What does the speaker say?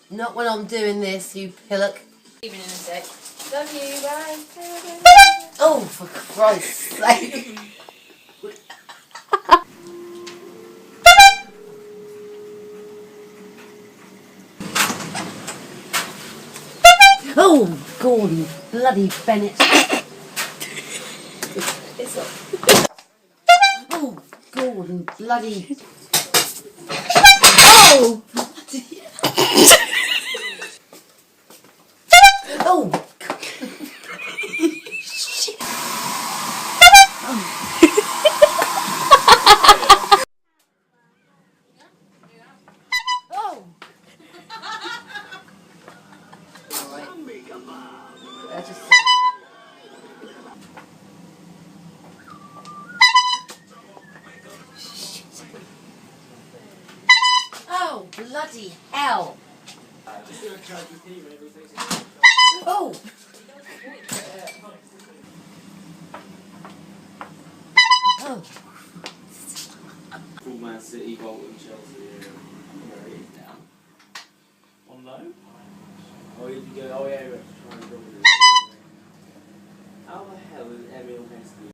Not when I'm doing this, you pillock. Even in a sec. Love you, bye. Oh, for Christ's sake. Oh, Gordon, bloody Bennett. It's up. Oh, Gordon, bloody. Oh! Oh! Shit. Oh! I just. Oh, bloody hell! Oh! Oh! Full Man City, Bolton, Chelsea. Where it is now. On loan? Oh, you go. Oh yeah, you have to try and go. How the hell is Emil Heskey?